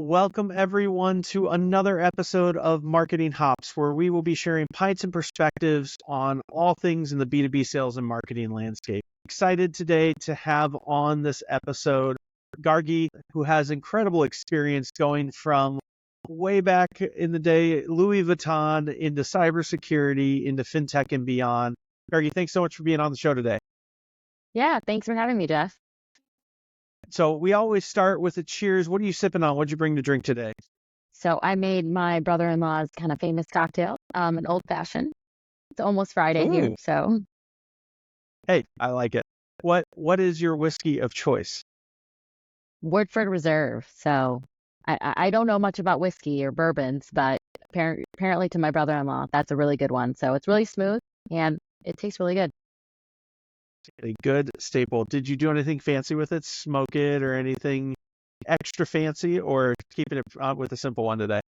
Welcome everyone to another episode of Marketing Hops, where we will be sharing pints and perspectives on all things in the B2B sales and marketing landscape. Excited today to have on this episode Gargi, who has incredible experience going from way back in the day, Louis Vuitton, into cybersecurity, into FinTech and beyond. Gargi, thanks so much for being on the show today. Yeah, thanks for having me, Jeff. So we always start with a cheers. What are you sipping on? What'd you bring to drink today? So I made my brother-in-law's kind of famous cocktail, an old fashioned. It's almost Friday here, Ooh. so Hey, I like it. What is your whiskey of choice? Woodford Reserve. So I don't know much about whiskey or bourbons, but apparently to my brother-in-law, that's a really good one. So it's really smooth and it tastes really good. A good staple. Did you do anything fancy with it? Smoke it or anything extra fancy, or keeping it with a simple one today?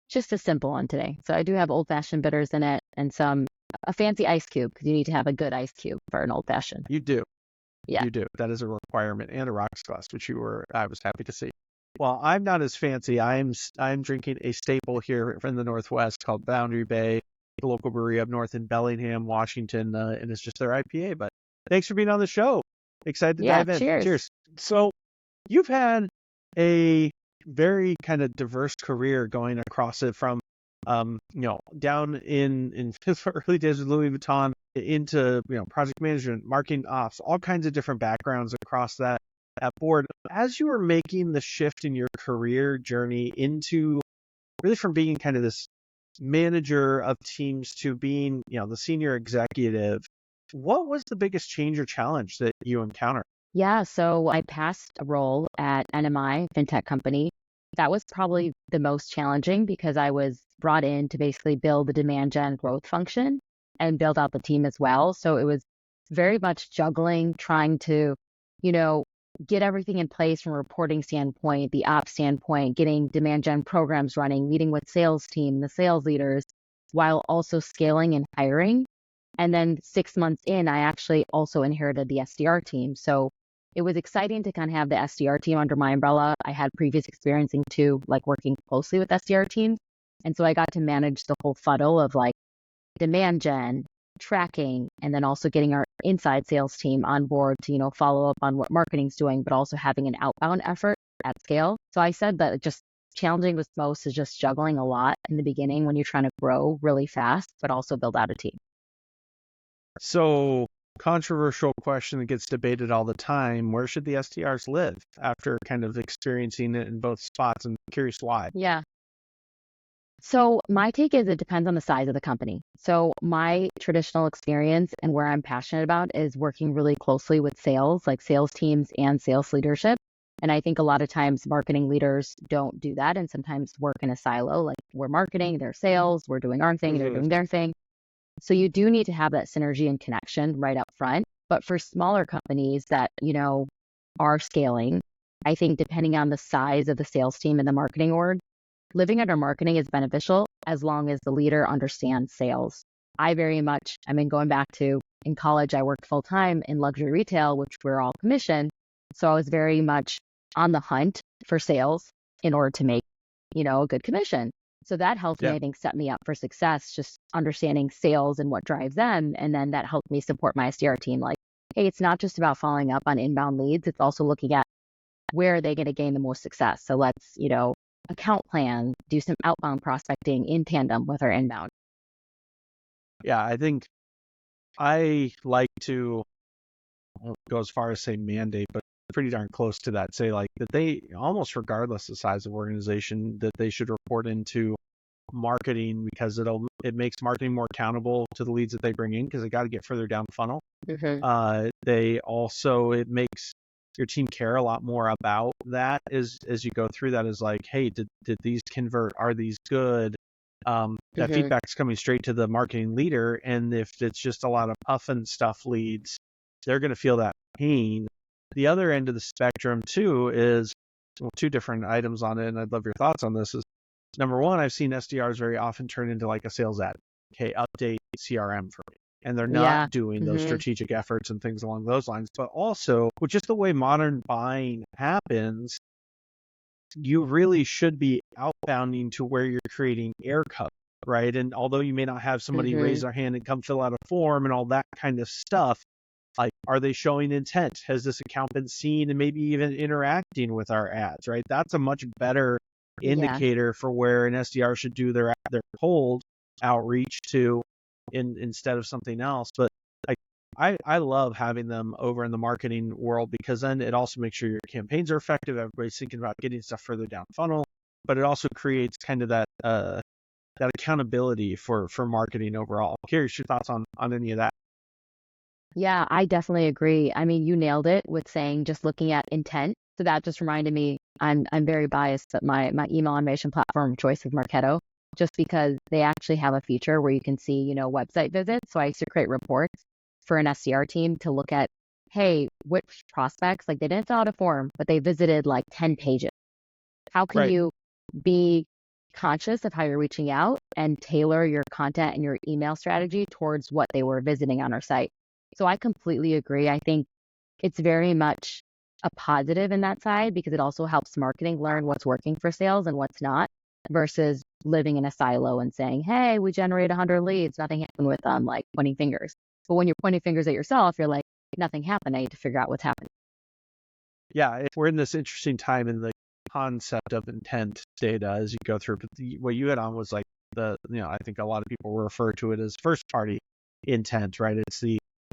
Just a simple one today. So I do have old-fashioned bitters in it and a fancy ice cube because you need to have a good ice cube for an old-fashioned. You do. Yeah. You do. That is a requirement, and a rocks glass, which I was happy to see. Well, I'm not as fancy. I'm drinking a staple here in the Northwest called Boundary Bay, the local brewery up north in Bellingham, Washington, and it's just their IPA. But thanks for being on the show. Excited to dive in. Cheers. So you've had a very kind of diverse career going across it from, down in early days with Louis Vuitton into, project management, marketing ops, all kinds of different backgrounds across that board. As you were making the shift in your career journey into really from being kind of this manager of teams to being, the senior executive, what was the biggest change or challenge that you encountered? Yeah, so I passed a role at NMI, FinTech company. That was probably the most challenging because I was brought in to basically build the demand gen growth function and build out the team as well. So it was very much juggling, trying to, get everything in place from a reporting standpoint, the ops standpoint, getting demand gen programs running, meeting with sales team, the sales leaders, while also scaling and hiring. And then 6 months in, I actually also inherited the SDR team. So it was exciting to kind of have the SDR team under my umbrella. I had previous experience too, like working closely with SDR teams. And so I got to manage the whole funnel of like demand gen, tracking, and then also getting our inside sales team on board to, follow up on what marketing's doing, but also having an outbound effort at scale. So I said that just challenging with most is just juggling a lot in the beginning when you're trying to grow really fast, but also build out a team. So, controversial question that gets debated all the time: where should the SDRs live after kind of experiencing it in both spots? I'm curious why. Yeah. So my take is it depends on the size of the company. So my traditional experience and where I'm passionate about is working really closely with sales, like sales teams and sales leadership. And I think a lot of times marketing leaders don't do that and sometimes work in a silo, like we're marketing, they're sales, we're doing our thing, they're doing their thing. So you do need to have that synergy and connection right up front. But for smaller companies that, are scaling, I think depending on the size of the sales team and the marketing org, living under marketing is beneficial as long as the leader understands sales. Going back to in college, I worked full time in luxury retail, which we're all commission. So I was very much on the hunt for sales in order to make, a good commission. So that helped me, I think, set me up for success, just understanding sales and what drives them. And then that helped me support my SDR team. Like, hey, it's not just about following up on inbound leads. It's also looking at where are they going to gain the most success. So let's, account plan, do some outbound prospecting in tandem with our inbound. Yeah, I think I like to go as far as say mandate, but pretty darn close to that. Say like that they almost regardless the size of organization that they should report into marketing because it makes marketing more accountable to the leads that they bring in because they got to get further down the funnel. It makes your team care a lot more about that as you go through that is like, hey, did these convert? Are these good? That feedback's coming straight to the marketing leader. And if it's just a lot of puff and stuff leads, they're going to feel that pain. The other end of the spectrum too is two different items on it. And I'd love your thoughts on this is number one, I've seen SDRs very often turn into like a sales ad. Okay, update CRM for me. And they're not doing those strategic efforts and things along those lines. But also, with just the way modern buying happens, you really should be outbounding to where you're creating air cover, right? And although you may not have somebody raise their hand and come fill out a form and all that kind of stuff, like, are they showing intent? Has this account been seen and maybe even interacting with our ads, right? That's a much better indicator for where an SDR should do their cold outreach to instead of something else. But I love having them over in the marketing world, because then it also makes sure your campaigns are effective. Everybody's thinking about getting stuff further down funnel, but it also creates kind of that accountability for marketing overall. Curious your thoughts on any of that. Yeah, I definitely agree. I mean, you nailed it with saying just looking at intent. So that just reminded me, I'm very biased, but my email automation platform of choice is Marketo, just because they actually have a feature where you can see, website visits. So I used to create reports for an SDR team to look at, hey, which prospects, like they didn't fill out a form, but they visited like 10 pages. How can you be conscious of how you're reaching out and tailor your content and your email strategy towards what they were visiting on our site? So I completely agree. I think it's very much a positive in that side, because it also helps marketing learn what's working for sales and what's not, versus living in a silo and saying, hey, we generate 100 leads, nothing happened with them, like pointing fingers. But when you're pointing fingers at yourself, you're like, nothing happened. I need to figure out what's happening. Yeah, we're in this interesting time in the concept of intent data as you go through. But what you hit on was like I think a lot of people refer to it as first party intent, right?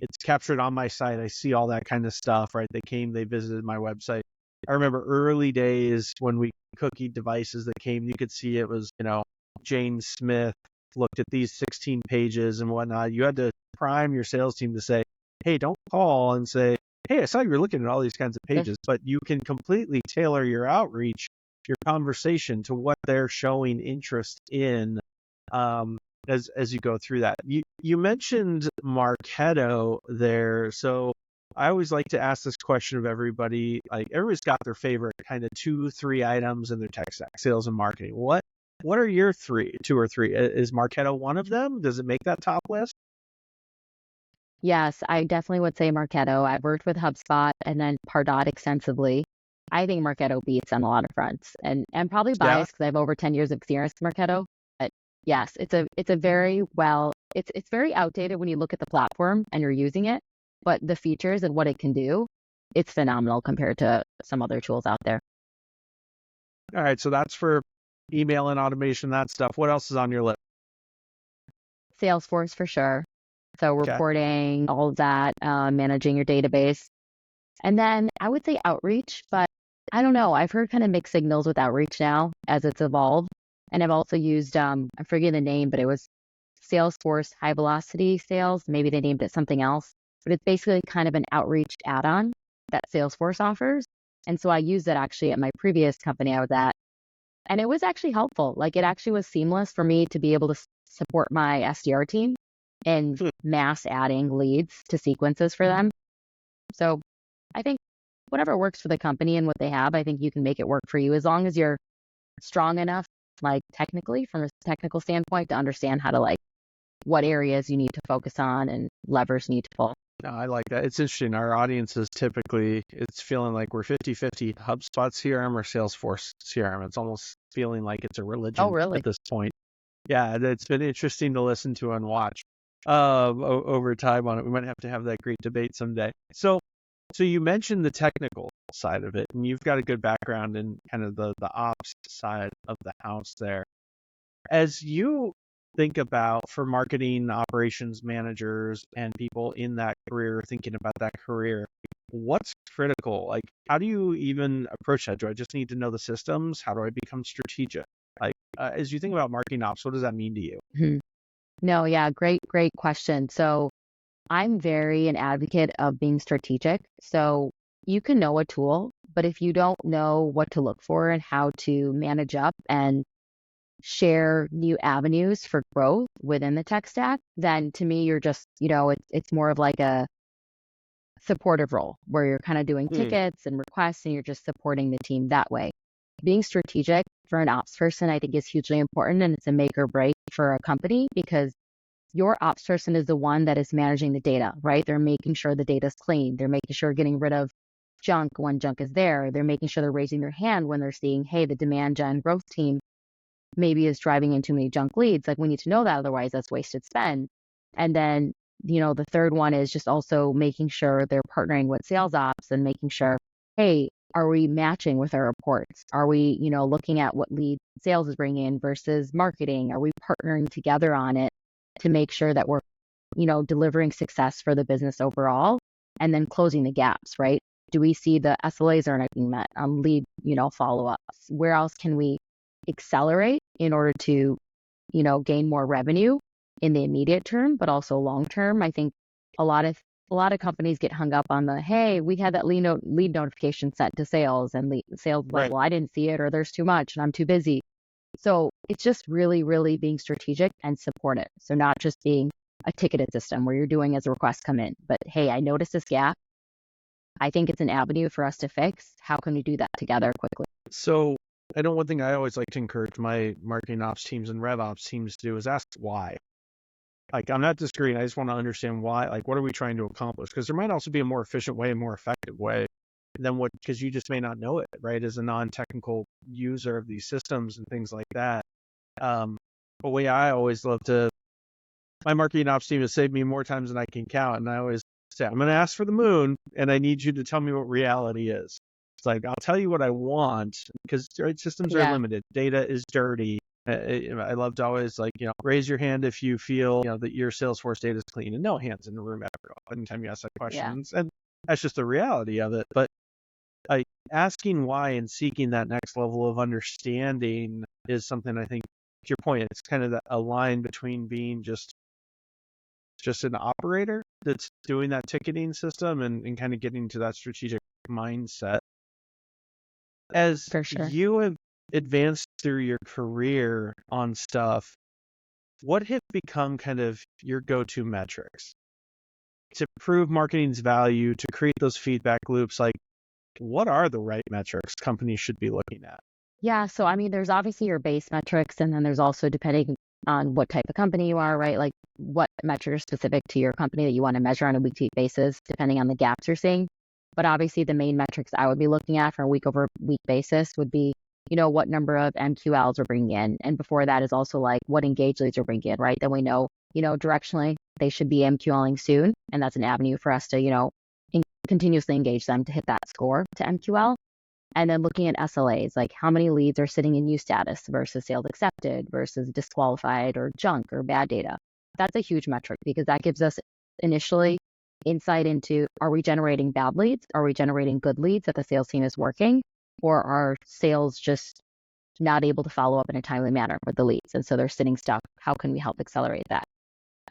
It's captured on my site. I see all that kind of stuff, right? They visited my website. I remember early days when we cookie devices that came, you could see it was, Jane Smith looked at these 16 pages and whatnot. You had to prime your sales team to say, hey, don't call and say, hey, I saw you were looking at all these kinds of pages, but you can completely tailor your outreach, your conversation to what they're showing interest in as you go through that. You mentioned Marketo there. So I always like to ask this question of everybody. Like, everybody's got their favorite kind of 2-3 items in their tech stack, sales and marketing. What are your two or three? Is Marketo one of them? Does it make that top list? Yes, I definitely would say Marketo. I've worked with HubSpot and then Pardot extensively. I think Marketo beats on a lot of fronts, and I'm probably biased because I have over 10 years of experience with Marketo. But yes, it's a very it's very outdated when you look at the platform and you're using it, but the features and what it can do, it's phenomenal compared to some other tools out there. All right, so that's for email and automation, that stuff. What else is on your list? Salesforce for sure. So reporting, all of that, managing your database. And then I would say outreach, but I don't know. I've heard kind of mixed signals with outreach now as it's evolved. And I've also used, I'm forgetting the name, but it was Salesforce High Velocity Sales. Maybe they named it something else, but it's basically kind of an outreach add-on that Salesforce offers. And so I used it actually at my previous company I was at. And it was actually helpful. Like, it actually was seamless for me to be able to support my SDR team and mass adding leads to sequences for them. So I think whatever works for the company and what they have, I think you can make it work for you as long as you're strong enough, like technically from a technical standpoint, to understand how to like what areas you need to focus on and levers you need to pull. No, I like that. It's interesting. Our audience is typically, it's feeling like we're 50-50 HubSpot CRM or Salesforce CRM. It's almost feeling like it's a religion at this point. Yeah, it's been interesting to listen to and watch over time on it. We might have to have that great debate someday. So you mentioned the technical side of it, and you've got a good background in kind of the ops side of the house there. As you think about, for marketing operations managers and people in that career, thinking about that career, what's critical? Like, how do you even approach that? Do I just need to know the systems? How do I become strategic? Like, as you think about marketing ops, what does that mean to you? Mm-hmm. No, yeah, great question. So I'm very an advocate of being strategic. So you can know a tool, but if you don't know what to look for and how to manage up and share new avenues for growth within the tech stack, then to me, you're just, it's more of like a supportive role where you're kind of doing tickets and requests and you're just supporting the team that way. Being strategic for an ops person, I think, is hugely important, and it's a make or break for a company, because your ops person is the one that is managing the data, right? They're making sure the data is clean. They're making sure getting rid of junk when junk is there. They're making sure they're raising their hand when they're seeing, hey, the demand gen growth team maybe is driving in too many junk leads. Like, we need to know that, otherwise that's wasted spend. And then, the third one is just also making sure they're partnering with sales ops and making sure, hey, are we matching with our reports? Are we, looking at what lead sales is bringing in versus marketing? Are we partnering together on it to make sure that we're, delivering success for the business overall, and then closing the gaps, right? Do we see the SLAs are not being met on lead, follow-ups? Where else can we accelerate in order to, gain more revenue in the immediate term, but also long term? I think a lot of companies get hung up on the, hey, we had that lead notification sent to sales, and sales like, Right. well, I didn't see it, or there's too much and I'm too busy. So it's just really, really being strategic and support it. So not just being a ticketed system where you're doing as requests come in, but hey, I noticed this gap. I think it's an avenue for us to fix. How can we do that together quickly? So I know one thing I always like to encourage my marketing ops teams and rev ops teams to do is ask why. Like, I'm not disagreeing. I just want to understand why. Like, what are we trying to accomplish? Because there might also be a more efficient way, a more effective way than what, because you just may not know it, right? As a non-technical user of these systems and things like that. But way I always love to, my marketing ops team has saved me more times than I can count. And I always say, I'm going to ask for the moon, and I need you to tell me what reality is. It's like, I'll tell you what I want, because systems are Yeah. limited. Data is dirty. I love to always, like, raise your hand if you feel, that your Salesforce data is clean, and no hands in the room ever anytime you ask that question. Yeah. And that's just the reality of it. But like, asking why and seeking that next level of understanding is something, I think, to your point, it's kind of a line between being just an operator that's doing that ticketing system and kind of getting to that strategic mindset. As For sure. you have advanced through your career on stuff, what have become kind of your go-to metrics to prove marketing's value, to create those feedback loops? Like, what are the right metrics companies should be looking at? Yeah. So, I mean, there's obviously your base metrics, and then there's also, depending on what type of company you are, right? Like, what metrics specific to your company that you want to measure on a week-to-week basis, depending on the gaps you're seeing. But obviously, the main metrics I would be looking at for a week-over-week basis would be, what number of MQLs we're bringing in. And before that is also like what engaged leads we're bringing in, right? Then we know, directionally they should be MQLing soon. And that's an avenue for us to, continuously engage them to hit that score to MQL. And then looking at SLAs, like how many leads are sitting in use status versus sales accepted versus disqualified or junk or bad data. That's a huge metric, because that gives us initially insight into, are we generating bad leads? Are we generating good leads that the sales team is working? Or are sales just not able to follow up in a timely manner with the leads? And so they're sitting stuck. How can we help accelerate that?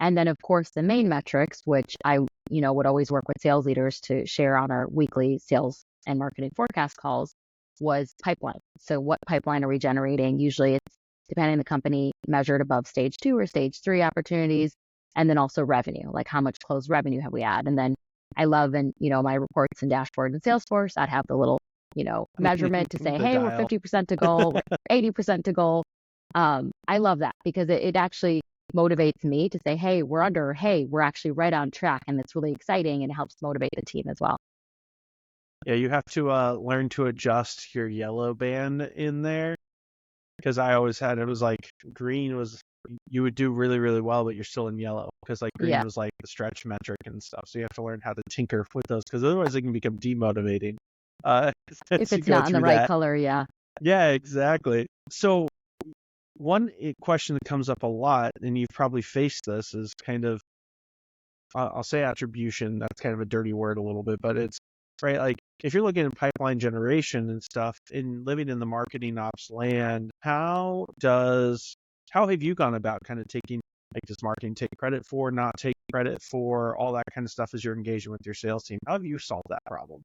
And then, of course, the main metrics, which I, would always work with sales leaders to share on our weekly sales and marketing forecast calls, was pipeline. So what pipeline are we generating? Usually it's, depending on the company, measured above stage 2 or stage 3 opportunities. And then also revenue, like how much closed revenue have we had? And then I love, and my reports and dashboard in Salesforce, I'd have the little, measurement to say, The hey, we're dial. 50% to goal, we're 80% to goal. I love that, because it actually motivates me to say, hey, we're under, hey, we're actually right on track. And it's really exciting, and it helps motivate the team as well. Yeah, you have to learn to adjust your yellow band in there, because I always had, it was like green was, you would do really, really well, but you're still in yellow, because like green Yeah. was like the stretch metric and stuff. So you have to learn how to tinker with those, because otherwise it can become demotivating as If you it's go not in the through right that. color, yeah. Yeah, exactly. So one question that comes up a lot, and you've probably faced this, is kind of, I'll say attribution. That's kind of a dirty word a little bit, but it's right. Like, if you're looking at pipeline generation and stuff, in living in the marketing ops land, how have you gone about kind of taking, like, does marketing take credit for, not take credit for, all that kind of stuff as you're engaging with your sales team? How have you solved that problem?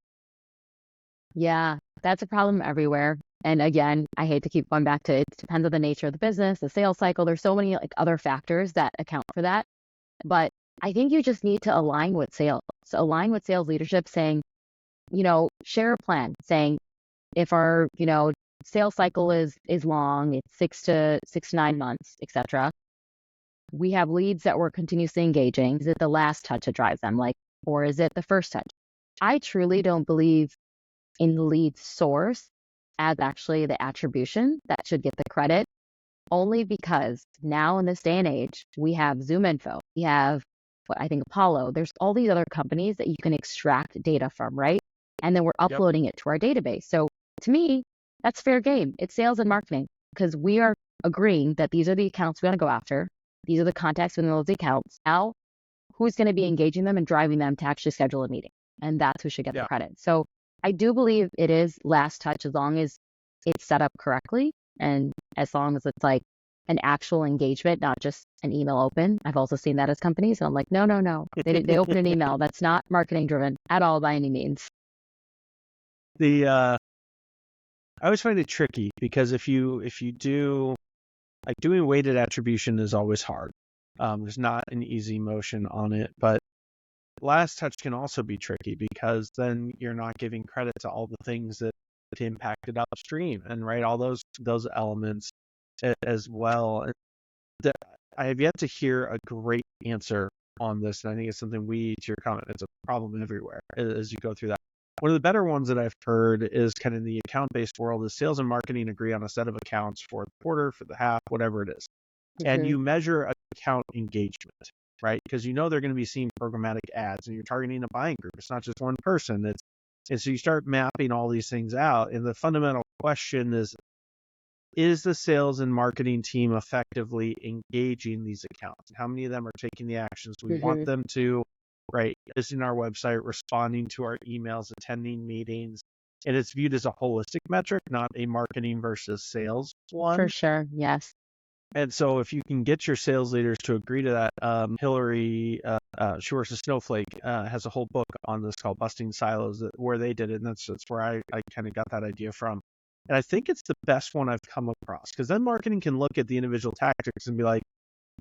Yeah, that's a problem everywhere. And again, I hate to keep going back to, it depends on the nature of the business, the sales cycle. There's so many like other factors that account for that. But I think you just need to align with sales. So align with sales leadership, saying, share a plan, saying if our, sales cycle is long, it's 6 to 9 months, etc. We have leads that we're continuously engaging. Is it the last touch that drives them, like, or is it the first touch? I truly don't believe in lead source as actually the attribution that should get the credit, only because now in this day and age, we have Zoom Info, we have what I think Apollo, there's all these other companies that you can extract data from, right? And then we're Yep. uploading it to our database. So to me, that's fair game. It's sales and marketing because we are agreeing that these are the accounts we want to go after. These are the contacts within those accounts. Now, who's going to be engaging them and driving them to actually schedule a meeting? And that's who should get the credit. So I do believe it is last touch as long as it's set up correctly and as long as it's like an actual engagement, not just an email open. I've also seen that as companies. And I'm like, no. They open an email. That's not marketing driven at all by any means. I always find it tricky because if you do, like, doing weighted attribution is always hard. There's not an easy motion on it, but last touch can also be tricky because then you're not giving credit to all the things that impacted upstream and right, all those elements as well. I have yet to hear a great answer on this, and I think it's something to your comment, it's a problem everywhere as you go through that. One of the better ones that I've heard is kind of in the account-based world is sales and marketing agree on a set of accounts for the quarter, for the half, whatever it is. And you measure account engagement, right? Because you know they're going to be seeing programmatic ads and you're targeting a buying group. It's not just one person. And so you start mapping all these things out. And the fundamental question is the sales and marketing team effectively engaging these accounts? How many of them are taking the actions we want them to, right? Visiting our website, responding to our emails, attending meetings. And it's viewed as a holistic metric, not a marketing versus sales one. For sure, yes. And so if you can get your sales leaders to agree to that, Hillary, she works at Snowflake, has a whole book on this called Busting Silos, where they did it. And that's where I kind of got that idea from. And I think it's the best one I've come across, because then marketing can look at the individual tactics and be like,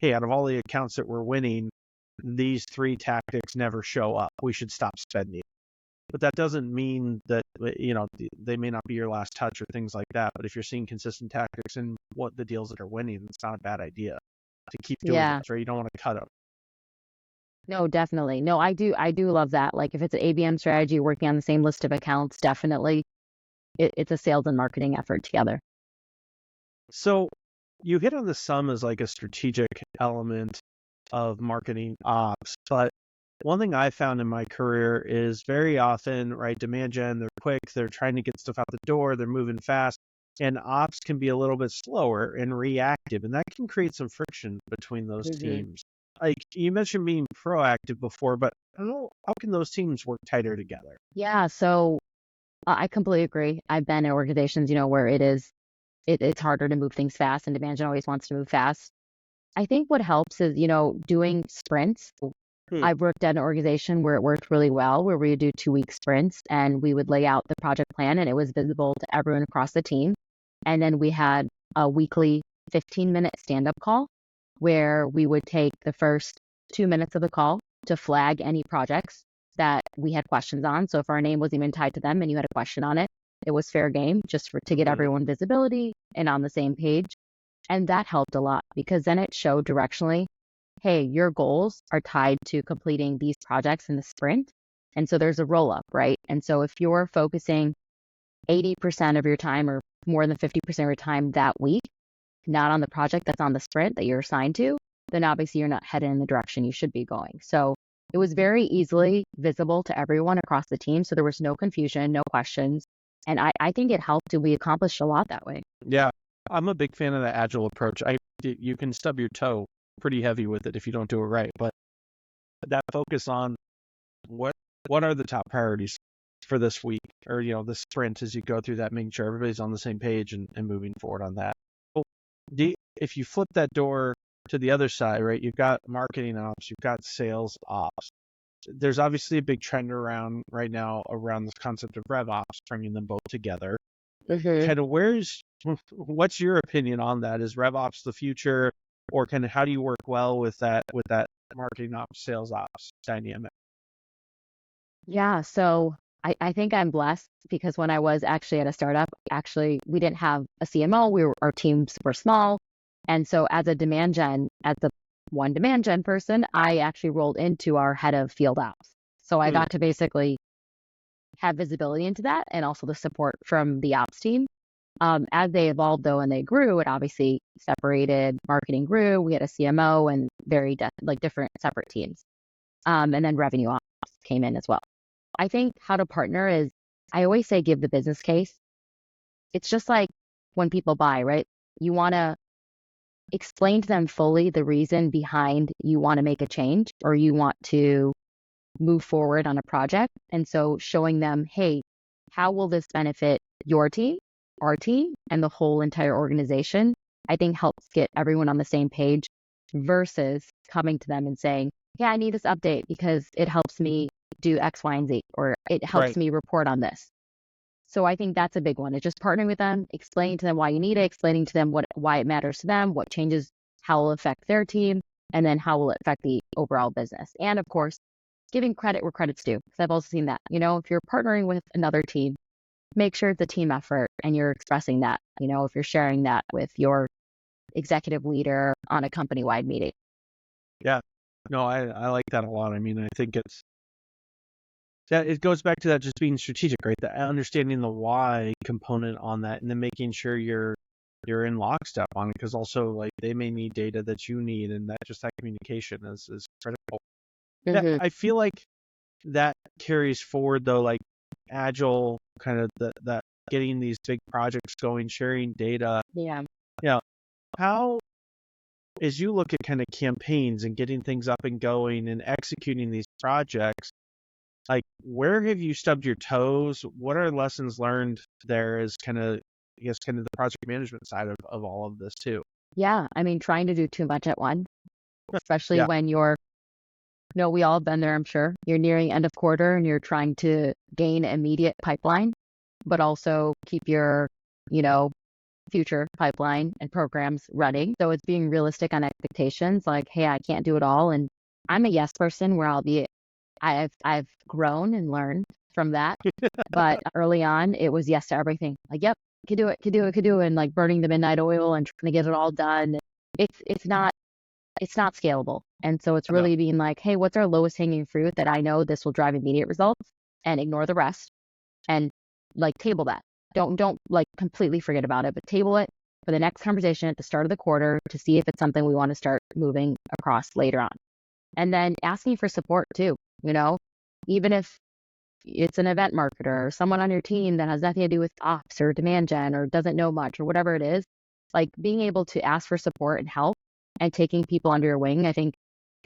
hey, out of all the accounts that we're winning, these 3 tactics never show up. We should stop spending. But that doesn't mean that, they may not be your last touch or things like that. But if you're seeing consistent tactics in what the deals that are winning, it's not a bad idea to keep doing this, right? You don't want to cut them. No, definitely. No, I do love that. Like if it's an ABM strategy, working on the same list of accounts, definitely it's a sales and marketing effort together. So you hit on the sum as like a strategic element of marketing ops, but one thing I found in my career is very often, right, demand gen, they're quick, they're trying to get stuff out the door, they're moving fast, and ops can be a little bit slower and reactive, and that can create some friction between those teams. Like you mentioned being proactive before, but how can those teams work tighter together? Yeah, so I completely agree. I've been in organizations, where it's harder to move things fast, and demand gen always wants to move fast. I think what helps is, doing sprints. I've worked at an organization where it worked really well, where we would do 2-week sprints and we would lay out the project plan and it was visible to everyone across the team. And then we had a weekly 15-minute stand-up call where we would take the first 2 minutes of the call to flag any projects that we had questions on. So if our name wasn't even tied to them and you had a question on it, it was fair game just to get everyone visibility and on the same page. And that helped a lot because then it showed directionally, hey, your goals are tied to completing these projects in the sprint. And so there's a roll up, right? And so if you're focusing 80% of your time or more than 50% of your time that week, not on the project that's on the sprint that you're assigned to, then obviously you're not headed in the direction you should be going. So it was very easily visible to everyone across the team. So there was no confusion, no questions. And I think it helped and we accomplished a lot that way. Yeah, I'm a big fan of the agile approach. You can stub your toe pretty heavy with it if you don't do it right, but that focus on what are the top priorities for this week or this sprint as you go through that, making sure everybody's on the same page and moving forward on that. So if you flip that door to the other side, right, you've got marketing ops, you've got sales ops. There's obviously a big trend around right now around this concept of rev ops, bringing them both together. Kind of what's your opinion on that? Is rev ops the future, or kind of how do you work well with that marketing ops, sales ops dynamic? Yeah, so I think I'm blessed because when I was actually at a startup, we didn't have a CMO. Our teams were small. And so as the one demand gen person, I actually rolled into our head of field ops. So I got to basically have visibility into that and also the support from the ops team. As they evolved though and they grew, it obviously separated. Marketing grew. We had a CMO and very different separate teams. And then revenue ops came in as well. I think how to partner is, I always say, give the business case. It's just like when people buy, right? You want to explain to them fully the reason behind you want to make a change or you want to move forward on a project. And so showing them, hey, how will this benefit your team, our team, and the whole entire organization, I think helps get everyone on the same page versus coming to them and saying, yeah, I need this update because it helps me do X, Y, and Z, or it helps me report on this. So I think that's a big one. It's just partnering with them, explaining to them why you need it, explaining to them why it matters to them, what changes, how it will affect their team, and then how will it affect the overall business. And of course, giving credit where credit's due, because I've also seen that. If you're partnering with another team, make sure it's a team effort and you're expressing that, if you're sharing that with your executive leader on a company-wide meeting. Yeah. No, I like that a lot. I mean, I think it goes back to that just being strategic, right? The understanding the why component on that, and then making sure you're in lockstep on it, because also like they may need data that you need, and that communication is critical. Mm-hmm. Yeah, I feel like that carries forward though, like agile kind of that getting these big projects going, sharing data. Yeah. Yeah. How, as you look at kind of campaigns and getting things up and going and executing these projects, like where have you stubbed your toes? What are lessons learned there as kind of the project management side of all of this too? Yeah. I mean, trying to do too much at once, especially Yeah. when we all have been there, I'm sure. You're nearing end of quarter and you're trying to gain immediate pipeline, but also keep your, future pipeline and programs running. So it's being realistic on expectations, like, hey, I can't do it all. And I'm a yes person where I've grown and learned from that. But early on, it was yes to everything. Like, yep, could do it. And like burning the midnight oil and trying to get it all done. It's not scalable. And so it's really being like, hey, what's our lowest hanging fruit that I know this will drive immediate results, and ignore the rest, and like table that. Don't like completely forget about it, but table it for the next conversation at the start of the quarter to see if it's something we want to start moving across later on. And then asking for support too, even if it's an event marketer or someone on your team that has nothing to do with ops or demand gen or doesn't know much or whatever it is, like being able to ask for support and help and taking people under your wing. I think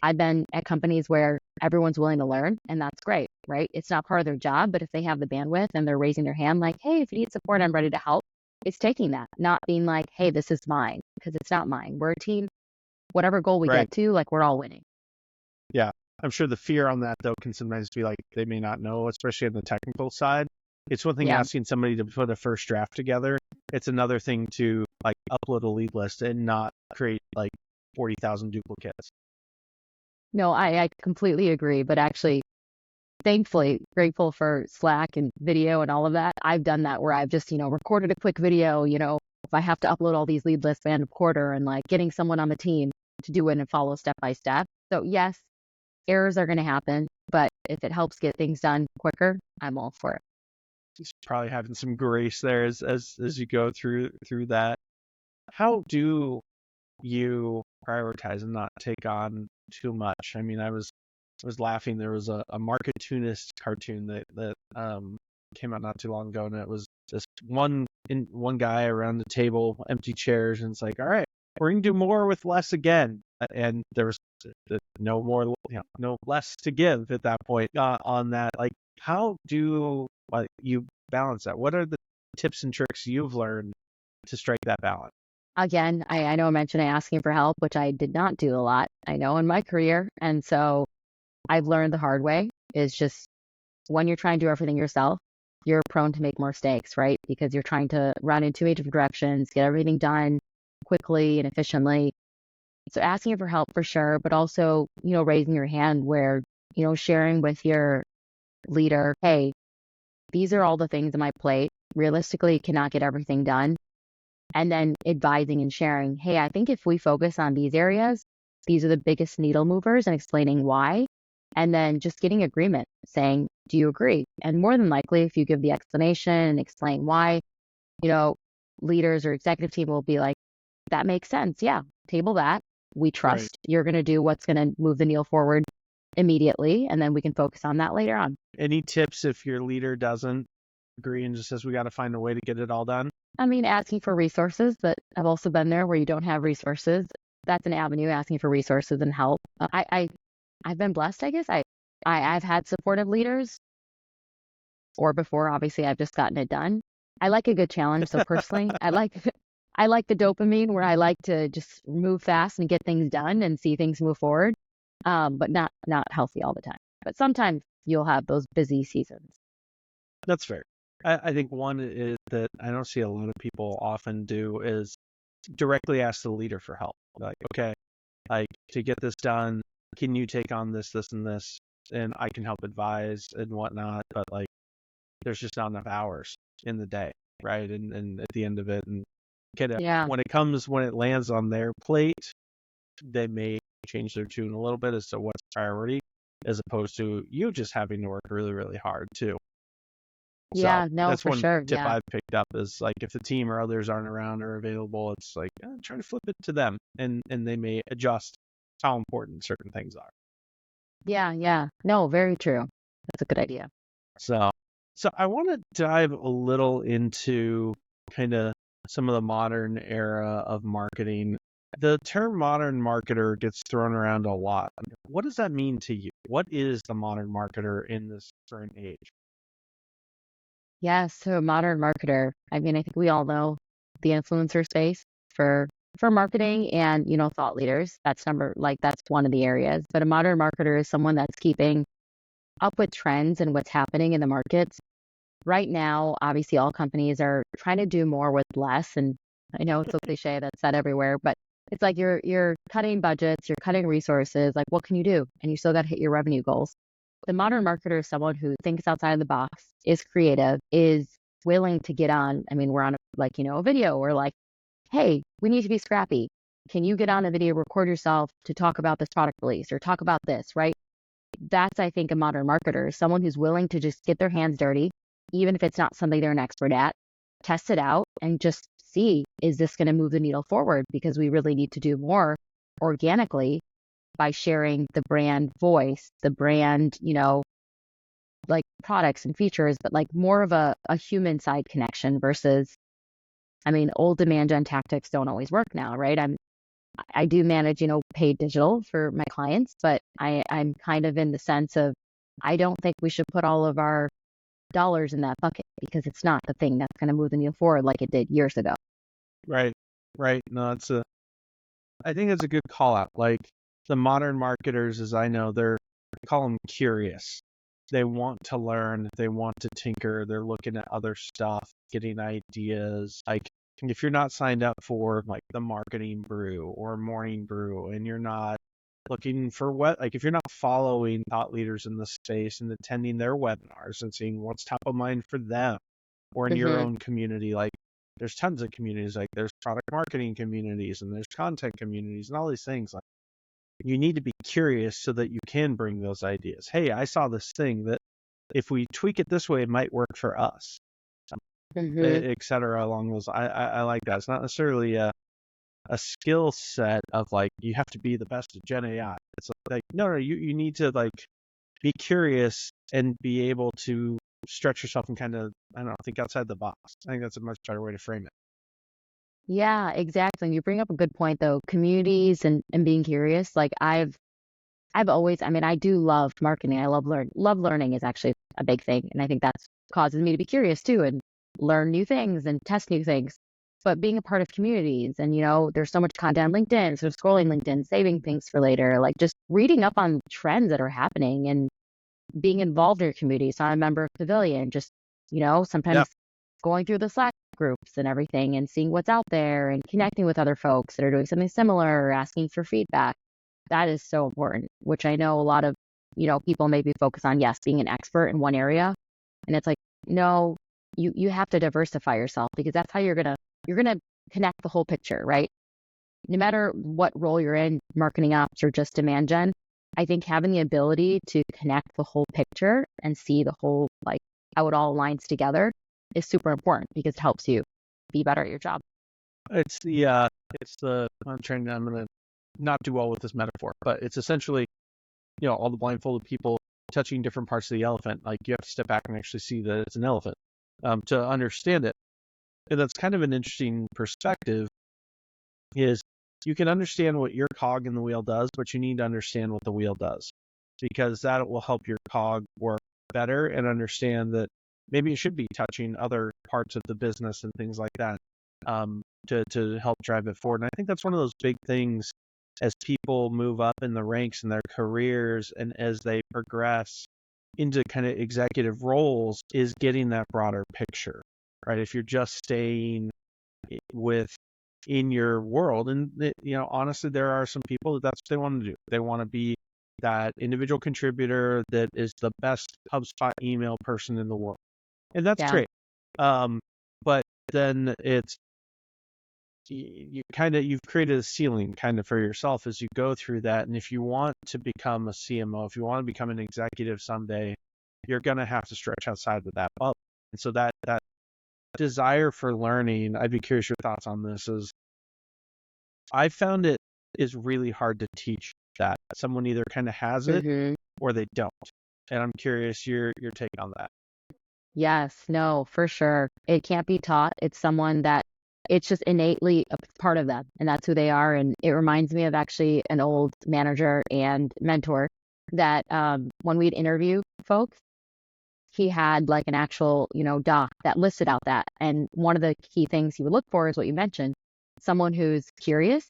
I've been at companies where everyone's willing to learn, and that's great, right? It's not part of their job, but if they have the bandwidth and they're raising their hand like, hey, if you need support, I'm ready to help. It's taking that, not being like, hey, this is mine, because it's not mine. We're a team. Whatever goal we get to, like, we're all winning. Yeah. I'm sure the fear on that though can sometimes be like they may not know, especially on the technical side. It's one thing asking somebody to put a first draft together. It's another thing to like upload a lead list and not create like 40,000 duplicates. No, I completely agree. But actually, thankfully, grateful for Slack and video and all of that. I've done that where I've just, recorded a quick video, if I have to upload all these lead lists by end of quarter, and like getting someone on the team to do it and follow step by step. So yes, errors are going to happen, but if it helps get things done quicker, I'm all for it. Just probably having some grace there as you go through that. How do you prioritize and not take on too much? I mean, I was laughing. There was a Marcoux cartoon that came out not too long ago, and it was just one guy around the table, empty chairs, and it's like, all right, we're gonna do more with less again. And there was no more, no less to give at that point on that. Like, how do you balance that? What are the tips and tricks you've learned to strike that balance? Again, I know I mentioned asking for help, which I did not do a lot, I know, in my career. And so I've learned the hard way is just when you're trying to do everything yourself, you're prone to make more mistakes, right? Because you're trying to run in too many different directions, get everything done quickly and efficiently. So asking for help for sure, but also, raising your hand where, sharing with your leader, hey, these are all the things on my plate. Realistically, cannot get everything done. And then advising and sharing, hey, I think if we focus on these areas, these are the biggest needle movers, and explaining why. and then just getting agreement saying, do you agree? And more than likely, if you give the explanation and explain why, you know, leaders or executive team will be like, that makes sense. Yeah, table that. We trust you're going to do what's going to move the needle forward immediately, and then we can focus on that later on. Any tips if your leader doesn't agree and just says we got to find a way to get it all done? I mean, asking for resources, but I've also been there where you don't have resources. That's an avenue, asking for resources and help. I've been blessed, I guess. I've had supportive leaders, or before, obviously, I've just gotten it done. I like a good challenge. So personally, I like the dopamine where I like to just move fast and get things done and see things move forward. But not healthy all the time. But sometimes you'll have those busy seasons. That's fair. I think one is that I don't see a lot of people often do is directly ask the leader for help. Like, okay, like to get this done, can you take on this, this, and this? And I can help advise and whatnot. But like, there's just not enough hours in the day, right? And at the end of it, and when it lands on their plate, they may change their tune a little bit as to what's priority, as opposed to you just having to work really, really hard too. Yeah, no, that's for one sure. tip Yeah. I've picked up is like if the team or others aren't around or available, it's like try to flip it to them, and they may adjust how important certain things are. Yeah. No, very true. That's a good idea. So I want to dive a little into kind of some of the modern era of marketing. The term modern marketer gets thrown around a lot. What does that mean to you? What is the modern marketer in this current age? Yeah, so modern marketer. I mean, I think we all know the influencer space for marketing and, thought leaders. That's one of the areas. But a modern marketer is someone that's keeping up with trends and what's happening in the markets. Right now, obviously all companies are trying to do more with less. And I know it's a cliche that's said everywhere, but it's like you're cutting budgets, you're cutting resources. Like, what can you do? And you still got to hit your revenue goals. The modern marketer is someone who thinks outside of the box, is creative, is willing to get on. I mean, we're on a video. We're like, hey, we need to be scrappy. Can you get on a video, record yourself to talk about this product release or talk about this, right? That's, I think, a modern marketer, someone who's willing to just get their hands dirty, even if it's not something they're an expert at, test it out and just see, is this going to move the needle forward? Because we really need to do more organically by sharing the brand voice, the brand, like products and features, but like more of a human side connection versus, I mean, old demand gen tactics don't always work now, right? I do manage, paid digital for my clients, but I'm kind of in the sense of, I don't think we should put all of our dollars in that bucket because it's not the thing that's going to move the needle forward like it did years ago. Right. No, I think it's a good call out. Like the modern marketers, as I know, I call them curious. They want to learn, they want to tinker, they're looking at other stuff, getting ideas. Like if you're not signed up for like the marketing brew or morning brew, and you're not looking for if you're not following thought leaders in the space and attending their webinars and seeing what's top of mind for them, or in your own community, like there's tons of communities, like there's product marketing communities and there's content communities and all these things. Like you need to be curious so that you can bring those ideas. Hey, I saw this thing that if we tweak it this way, it might work for us, et cetera, along those. I like that. It's not necessarily a skill set of like, you have to be the best at Gen AI. It's like, no, you need to like be curious and be able to stretch yourself and kind of, I don't know, think outside the box. I think that's a much better way to frame it. Yeah, exactly. And you bring up a good point though, communities and being curious. Like I've always, I mean, I do love marketing. I love learning is actually a big thing. And I think that's causes me to be curious too and learn new things and test new things. But being a part of communities and, there's so much content on LinkedIn, so scrolling LinkedIn, saving things for later, like just reading up on trends that are happening and being involved in your community. So I'm a member of Pavilion, just, sometimes going through the Slack groups and everything and seeing what's out there and connecting with other folks that are doing something similar or asking for feedback. That is so important, which I know a lot of, people maybe focus on, yes, being an expert in one area. And it's like, no, you have to diversify yourself because that's how you're going to connect the whole picture, right? No matter what role you're in, marketing ops or just demand gen, I think having the ability to connect the whole picture and see the whole, like how it all aligns together is super important because it helps you be better at your job. I'm going to not do well with this metaphor, but it's essentially, all the blindfolded people touching different parts of the elephant. Like you have to step back and actually see that it's an elephant to understand it. And that's kind of an interesting perspective is you can understand what your cog in the wheel does, but you need to understand what the wheel does because that will help your cog work better and understand that maybe it should be touching other parts of the business and things like that to help drive it forward. And I think that's one of those big things as people move up in the ranks in their careers and as they progress into kind of executive roles is getting that broader picture, right? If you're just staying in your world, and honestly, there are some people that's what they want to do. They want to be that individual contributor that is the best HubSpot email person in the world, and that's great. But then you've created a ceiling kind of for yourself as you go through that. And if you want to become a CMO, if you want to become an executive someday, you're going to have to stretch outside of that bubble. And so that desire for learning, I'd be curious your thoughts on this, is I found it is really hard to teach that. Someone either kind of has it or they don't. And I'm curious your take on that. Yes, no, for sure. It can't be taught. It's someone that it's just innately a part of them, and that's who they are. And it reminds me of actually an old manager and mentor that when we'd interview folks, he had like an actual, doc that listed out that. And one of the key things he would look for is what you mentioned, someone who's curious,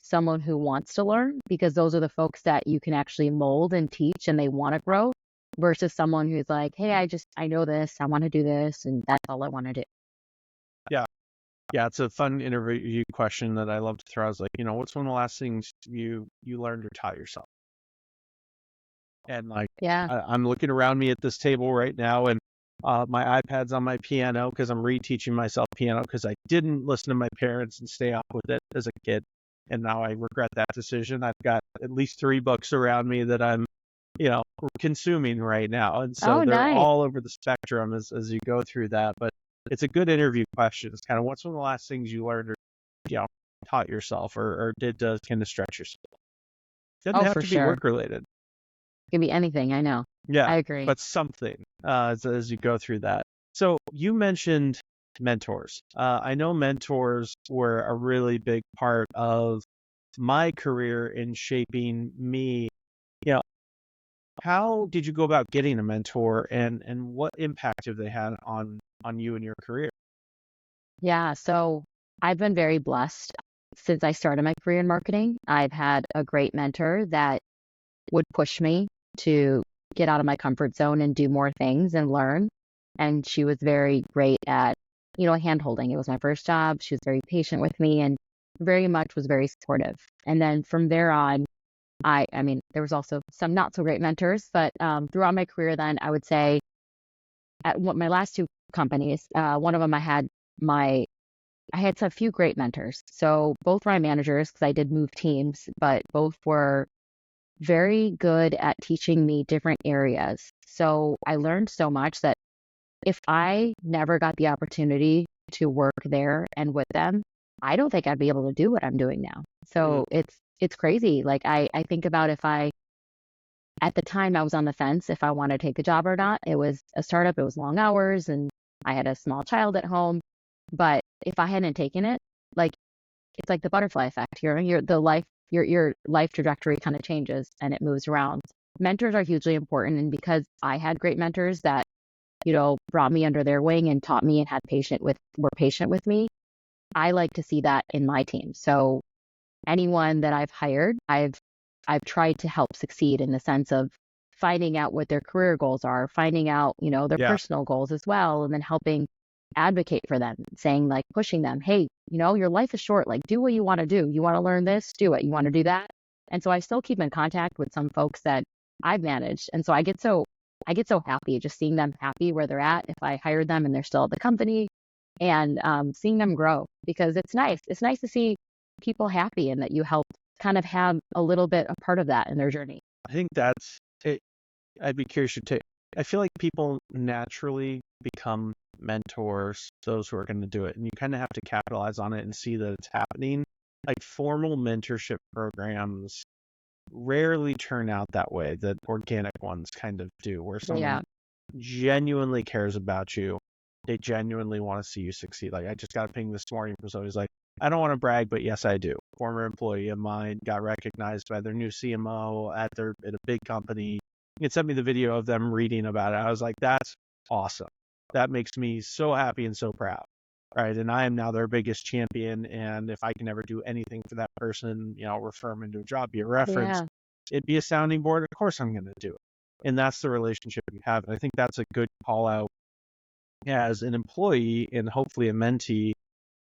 someone who wants to learn, because those are the folks that you can actually mold and teach and they want to grow versus someone who's like, hey, I know this, I want to do this, and that's all I want to do. Yeah, it's a fun interview question that I love to throw. I was like, what's one of the last things you learned or taught yourself? And like, I'm looking around me at this table right now, and my iPad's on my piano because I'm reteaching myself piano because I didn't listen to my parents and stay up with it as a kid, and now I regret that decision. I've got at least 3 books around me that I'm, consuming right now, and so they're all over the spectrum as you go through that. But it's a good interview question. It's kind of what's one of the last things you learned or taught yourself or did to kind of stretch yourself. It doesn't have to be work related. It can be anything. I know. Yeah, I agree. But something as you go through that. So you mentioned mentors. I know mentors were a really big part of my career in shaping me. How did you go about getting a mentor and what impact have they had on you and your career? Yeah, so I've been very blessed since I started my career in marketing. I've had a great mentor that would push me to get out of my comfort zone and do more things and learn. And she was very great at, hand holding. It was my first job. She was very patient with me and very much was very supportive. And then from there on, I mean, there was also some not so great mentors, but throughout my career, then I would say at my last 2 companies, one of them I had a few great mentors. So both were my managers because I did move teams, but both were very good at teaching me different areas. So I learned so much that if I never got the opportunity to work there and with them, I don't think I'd be able to do what I'm doing now. So it's crazy. Like I think about at the time I was on the fence if I wanted to take the job or not. It was a startup, it was long hours, and I had a small child at home. But if I hadn't taken it, like it's like the butterfly effect. Your life trajectory kind of changes and it moves around. Mentors are hugely important, and because I had great mentors that brought me under their wing and taught me and were patient with me, I like to see that in my team. So anyone that I've hired, I've tried to help succeed in the sense of finding out what their career goals are, finding out, their personal goals as well, and then helping advocate for them, saying like pushing them, hey, your life is short, like do what you want to do. You want to learn this, do it. You want to do that. And so I still keep in contact with some folks that I've managed. And so I get so happy just seeing them happy where they're at if I hired them and they're still at the company and seeing them grow because it's nice. It's nice to see people happy and that you help kind of have a little bit a part of that in their journey. I think that's it. I'd be curious to take. I feel like people naturally become mentors, those who are going to do it, and you kind of have to capitalize on it and see that it's happening. Like formal mentorship programs rarely turn out that way. That organic ones kind of do, where someone genuinely cares about you. They genuinely want to see you succeed. Like I just got a ping this morning from somebody who's like, I don't want to brag, but yes, I do. Former employee of mine got recognized by their new CMO at a big company. It sent me the video of them reading about it. I was like, that's awesome. That makes me so happy and so proud. Right. And I am now their biggest champion. And if I can ever do anything for that person, refer them into a job, be a reference, it'd be a sounding board. Of course I'm going to do it. And that's the relationship you have. And I think that's a good call out as an employee and hopefully a mentee,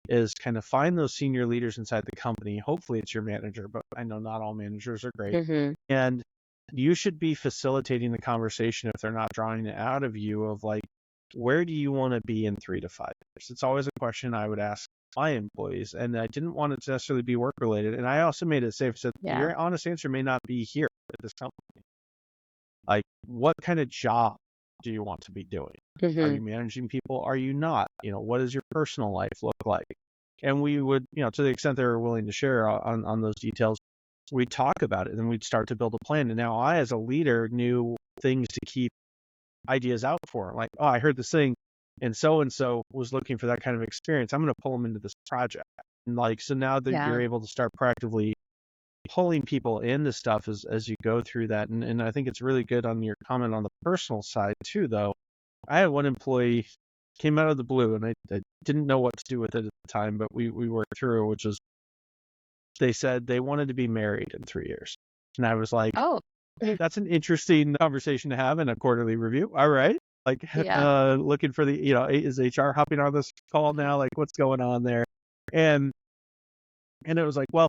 is kind of find those senior leaders inside the company. Hopefully it's your manager, but I know not all managers are great. And you should be facilitating the conversation if they're not drawing it out of you of like, where do you want to be in 3 to 5 years? It's always a question I would ask my employees, and I didn't want it to necessarily be work related. And I also made it safe. Said your honest answer may not be here at this company. Like, what kind of job do you want to be doing? Are you managing people? Are you not? What does your personal life look like? And we would, to the extent they were willing to share on those details, we'd talk about it and we'd start to build a plan. And now I, as a leader, knew things to keep ideas out for. Like, oh, I heard this thing and so was looking for that kind of experience. I'm going to pull them into this project. And like, so now that you're able to start proactively pulling people into stuff as you go through that. And I think it's really good on your comment on the personal side too, though. I had one employee came out of the blue, and I didn't know what to do with it at the time, but we worked through, which was, they said they wanted to be married in 3 years. And I was like, oh, that's an interesting conversation to have in a quarterly review. All right. Like, looking for the, is HR hopping on this call now? Like, what's going on there? And it was like, well,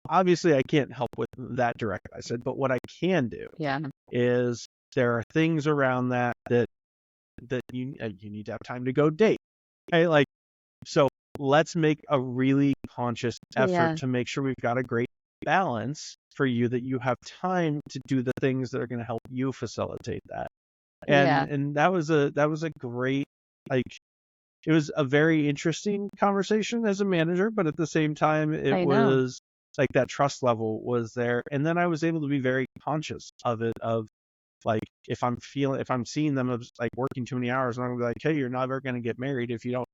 obviously I can't help with that directly. I said, but what I can do is there are things around that you need to have time to go date. Okay? Like, so let's make a really conscious effort to make sure we've got a great balance for you, that you have time to do the things that are going to help you facilitate that. And that was a great, like, it was a very interesting conversation as a manager, but at the same time, it was like that trust level was there. And then I was able to be very conscious of it, of like, if I'm seeing them as like working too many hours, and I'm gonna be like, hey, you're never going to get married if you don't,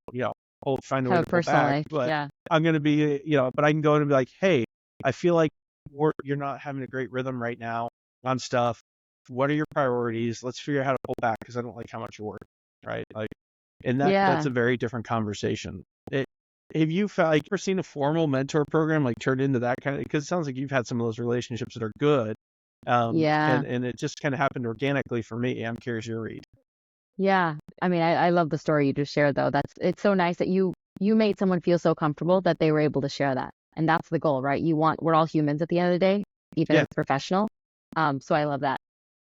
find a way to pull back. But I'm going to be, but I can go in and be like, hey, I feel like you're not having a great rhythm right now on stuff. What are your priorities? Let's figure out how to pull back, because I don't like how much you work. Right. Like, and that's a very different conversation. Have you ever seen a formal mentor program like turned into that kind of, because it sounds like you've had some of those relationships that are good. And it just kind of happened organically for me. I'm curious your read. Yeah. I mean, I love the story you just shared, though. It's so nice that you made someone feel so comfortable that they were able to share that. And that's the goal, right? We're all humans at the end of the day, even if it's professional. So I love that.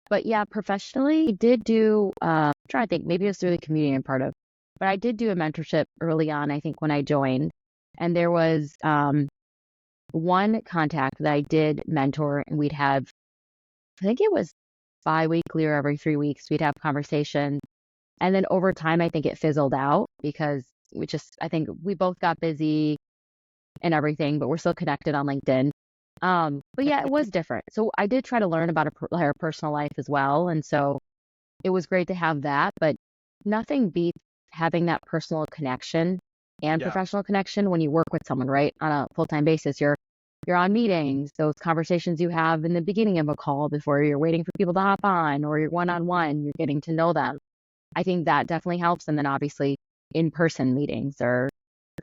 But yeah, professionally, I did do, I'm trying to think, maybe it was through the community I'm part of, but I did do a mentorship early on, I think, when I joined. And there was one contact that I did mentor, and we'd have, I think it was bi-weekly or every 3 weeks, we'd have conversations. And then over time, I think it fizzled out because I think we both got busy and everything, but we're still connected on LinkedIn. But yeah, it was different. So I did try to learn about her personal life as well. And so it was great to have that, but nothing beats having that personal connection and professional connection when you work with someone, right? On a full-time basis. You're on meetings, those conversations you have in the beginning of a call before you're waiting for people to hop on, or you're one-on-one, you're getting to know them. I think that definitely helps. And then obviously in-person meetings or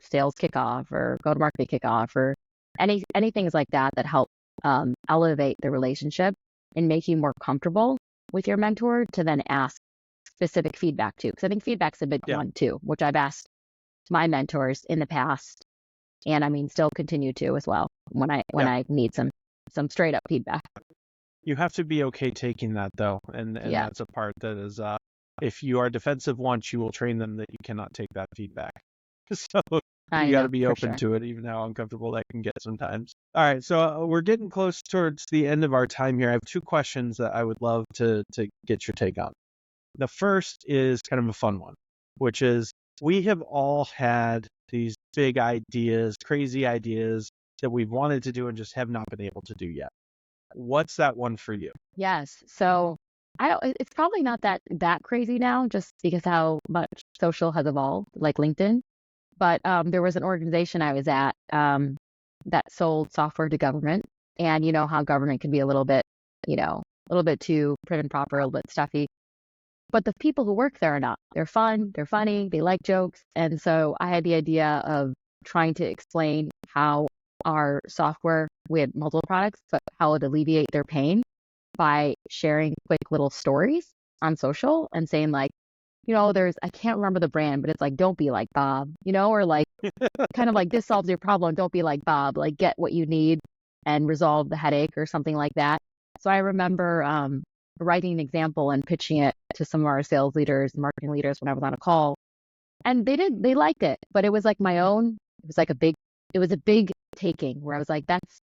sales kickoff or go-to-market kickoff or anything like that help elevate the relationship and make you more comfortable with your mentor to then ask specific feedback too. Because I think feedback's a big one too, which I've asked my mentors in the past, and I mean still continue to as well when I need some straight up feedback. You have to be okay taking that though, and that's a part that is if you are defensive once, you will train them that you cannot take that feedback. So I You got know to be for open sure. to it, even how uncomfortable that can get sometimes. All right, so we're getting close towards the end of our time here. I have two questions that I would love to get your take on. The first is kind of a fun one, which is we have all had these big ideas, crazy ideas that we've wanted to do and just have not been able to do yet. What's that one for you? Yes. So it's probably not that crazy now, just because how much social has evolved, like LinkedIn. But there was an organization I was at that sold software to government, and you know how government can be a little bit, a little bit too prim and proper, a little bit stuffy. But the people who work there are not. They're fun, they're funny, they like jokes, and so I had the idea of trying to explain how our software, we had multiple products, but how it alleviate their pain by sharing quick little stories on social and saying like, I can't remember the brand, but it's like, don't be like Bob, or like kind of like this solves your problem. Don't be like Bob, like get what you need and resolve the headache or something like that. So I remember writing an example and pitching it to some of our sales leaders, marketing leaders when I was on a call. And they liked it, but it was like my own, it was a big taking where I was like, that's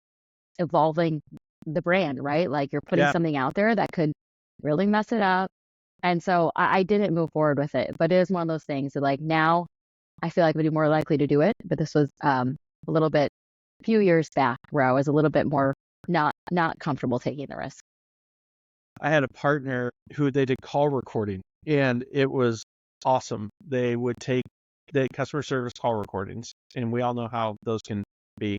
evolving the brand, right? Like you're putting Yeah, something out there that could really mess it up. And so I didn't move forward with it, but it is one of those things that like now I feel like I would be more likely to do it. But this was a little bit, a few years back where I was a little bit more not comfortable taking the risk. I had a partner who they did call recording, and it was awesome. They would take the customer service call recordings, and we all know how those can be,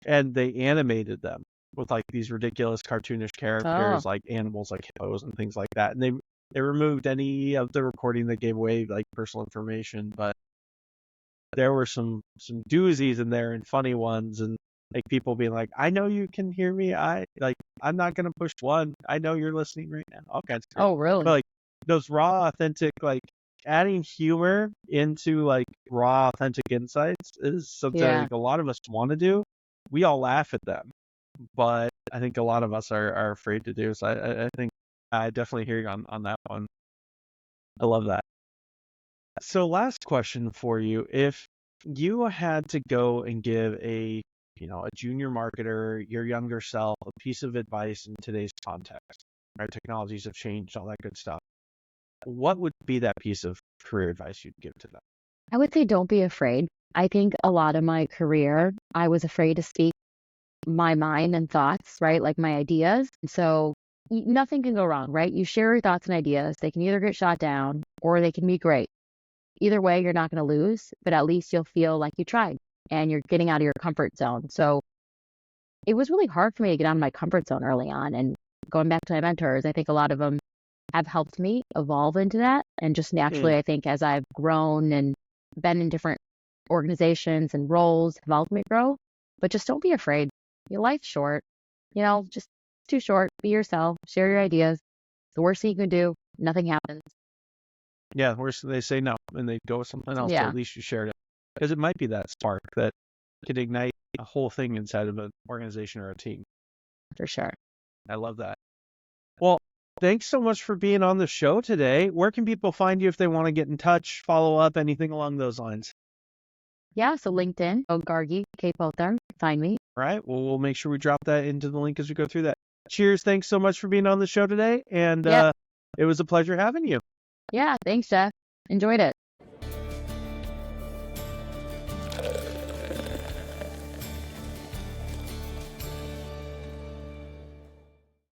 and they animated them with like these ridiculous cartoonish Oh, characters, like animals, like hippos and things like that. And they removed any of the recording that gave away like personal information, but there were some doozies in there and funny ones, and like people being like, I know you can hear me. I'm not gonna push one. I know you're listening right now. All kinds of crazy. oh, But really? like those raw, authentic, like adding humor into like raw, authentic insights is something I Yeah, think a lot of us want to do. We all laugh at them, but I think a lot of us are afraid to do. So I think I definitely hear you on that one. I love that. So last question for you. If you had to go and give a junior marketer, your younger self, a piece of advice in today's context, right? Technologies have changed, all that good stuff. What would be that piece of career advice you'd give to them? I would say don't be afraid. I think a lot of my career, I was afraid to speak my mind and thoughts, right? Like my ideas. So nothing can go wrong, right? You share your thoughts and ideas. They can either get shot down or they can be great. Either way, you're not going to lose, but at least you'll feel like you tried and you're getting out of your comfort zone. So it was really hard for me to get out of my comfort zone early on. And going back to my mentors, I think a lot of them have helped me evolve into that. And just Mm, naturally, I think as I've grown and been in different organizations and roles, have helped me grow. But just don't be afraid. Your life's short, just too short. Be yourself, share your ideas. The worst thing you can do, nothing happens. yeah, they say no and they go with something else, but Yeah, at least you shared it. Because it might be that spark that could ignite a whole thing inside of an organization or a team. for sure. I love that. Well, thanks so much for being on the show today. Where can people find you if they want to get in touch, follow up, anything along those lines? Yeah, so LinkedIn, Gargi Potdar, find me. All right. Well, we'll make sure we drop that into the link as we go through that. Cheers. Thanks so much for being on the show today. And Yeah, it was a pleasure having you. yeah, thanks, Jeff. Enjoyed it.